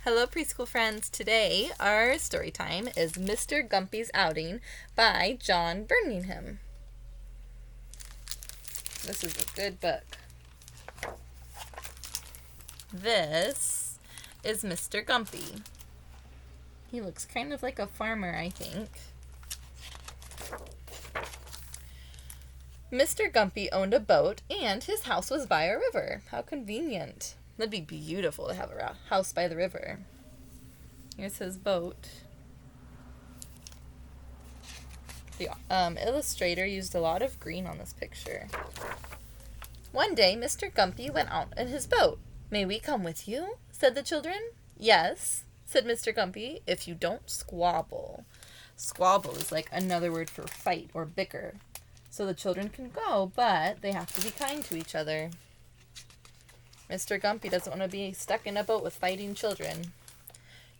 Hello, preschool friends. Today, our story time is Mr. Gumpy's Outing by John Burningham. This is a good book. This is Mr. Gumpy. He looks kind of like a farmer, I think. Mr. Gumpy owned a boat, and his house was by a river. How convenient. That'd be beautiful to have a house by the river. Here's his boat. The illustrator used a lot of green on this picture. One day, Mr. Gumpy went out in his boat. "May we come with you?" said the children. "Yes," said Mr. Gumpy, "if you don't squabble." Squabble is like another word for fight or bicker. So the children can go, but they have to be kind to each other. Mr. Gumpy doesn't want to be stuck in a boat with fighting children.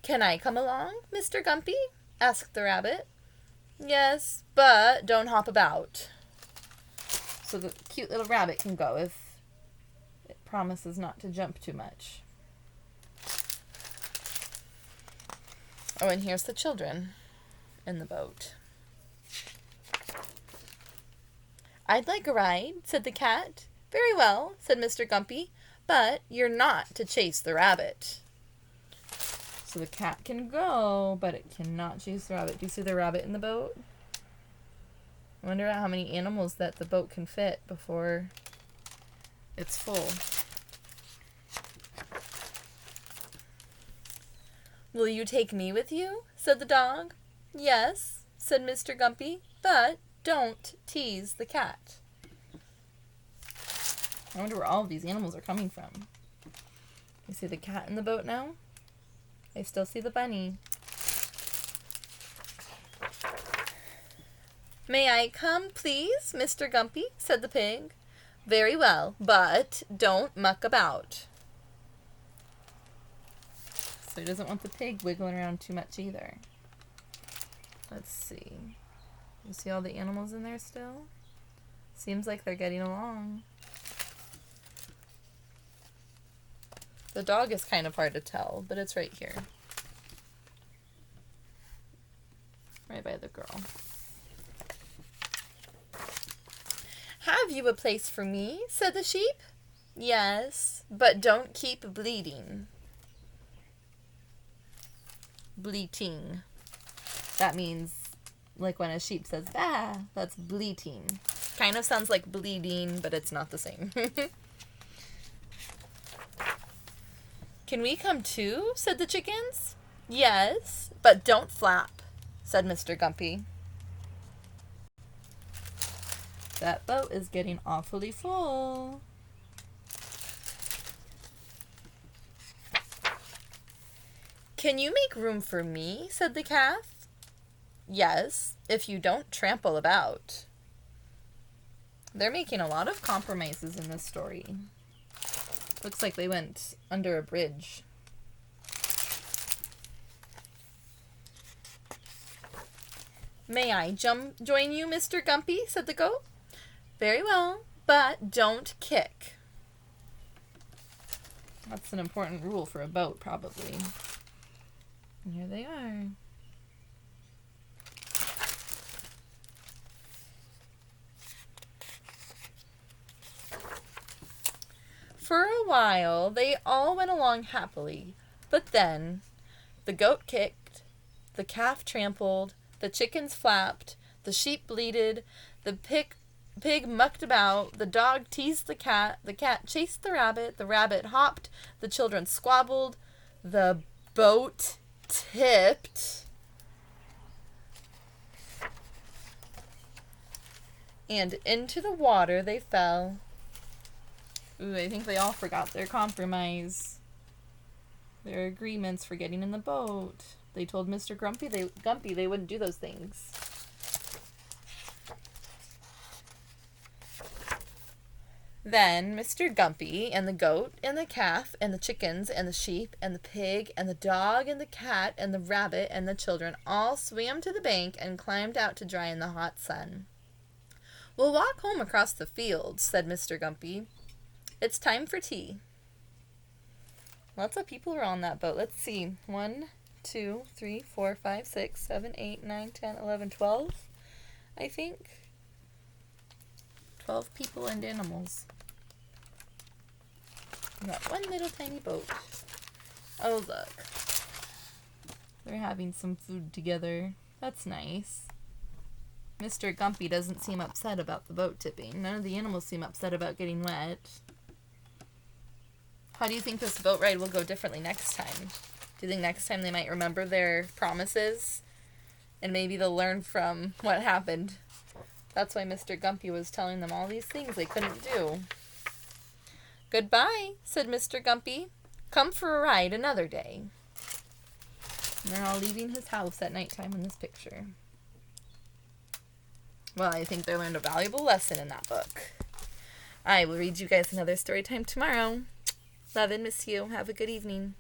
"Can I come along, Mr. Gumpy?" asked the rabbit. "Yes, but don't hop about." So the cute little rabbit can go if it promises not to jump too much. Oh, and here's the children in the boat. "I'd like a ride," said the cat. "Very well," said Mr. Gumpy, "but you're not to chase the rabbit." So the cat can go, but it cannot chase the rabbit. Do you see the rabbit in the boat? I wonder how many animals that the boat can fit before it's full. "Will you take me with you?" said the dog. "Yes," said Mr. Gumpy, "but don't tease the cat." I wonder where all of these animals are coming from. You see the cat in the boat now? I still see the bunny. "May I come, please, Mr. Gumpy?" said the pig. "Very well, but don't muck about." So he doesn't want the pig wiggling around too much either. Let's see. You see all the animals in there still? Seems like they're getting along. The dog is kind of hard to tell, but it's right here. Right by the girl. "Have you a place for me?" said the sheep. "Yes, but don't keep bleeding." Bleating. That means like when a sheep says, "bah," that's bleating. Kind of sounds like bleeding, but it's not the same. "Can we come too?" said the chickens. "Yes, but don't flap," said Mr. Gumpy. That boat is getting awfully full. "Can you make room for me?" said the calf. "Yes, if you don't trample about." They're making a lot of compromises in this story. Looks like they went under a bridge. "May I join you, Mr. Gumpy?" said the goat. "Very well, but don't kick." That's an important rule for a boat, probably. And here they are. For a while, they all went along happily, but then the goat kicked, the calf trampled, the chickens flapped, the sheep bleated, the pig mucked about, the dog teased the cat chased the rabbit hopped, the children squabbled, the boat tipped, and into the water they fell. Ooh, I think they all forgot their compromise. Their agreements for getting in the boat. They told Mr. Gumpy they wouldn't do those things. Then Mr. Gumpy and the goat and the calf and the chickens and the sheep and the pig and the dog and the cat and the rabbit and the children all swam to the bank and climbed out to dry in the hot sun. "We'll walk home across the fields," said Mr. Gumpy. "It's time for tea." Lots of people were on that boat. Let's see. 1, 2, 3, 4, 5, 6, 7, 8, 9, 10, 11, 12, I think. 12 people and animals. Got one little tiny boat. Oh, look. They're having some food together. That's nice. Mr. Gumpy doesn't seem upset about the boat tipping. None of the animals seem upset about getting wet. How do you think this boat ride will go differently next time? Do you think next time they might remember their promises? And maybe they'll learn from what happened. That's why Mr. Gumpy was telling them all these things they couldn't do. Goodbye, said Mr. Gumpy. Come for a ride another day. And they're all leaving his house at nighttime in this picture. Well, I think they learned a valuable lesson in that book. I will read you guys another story time tomorrow. Love and miss you. Have a good evening.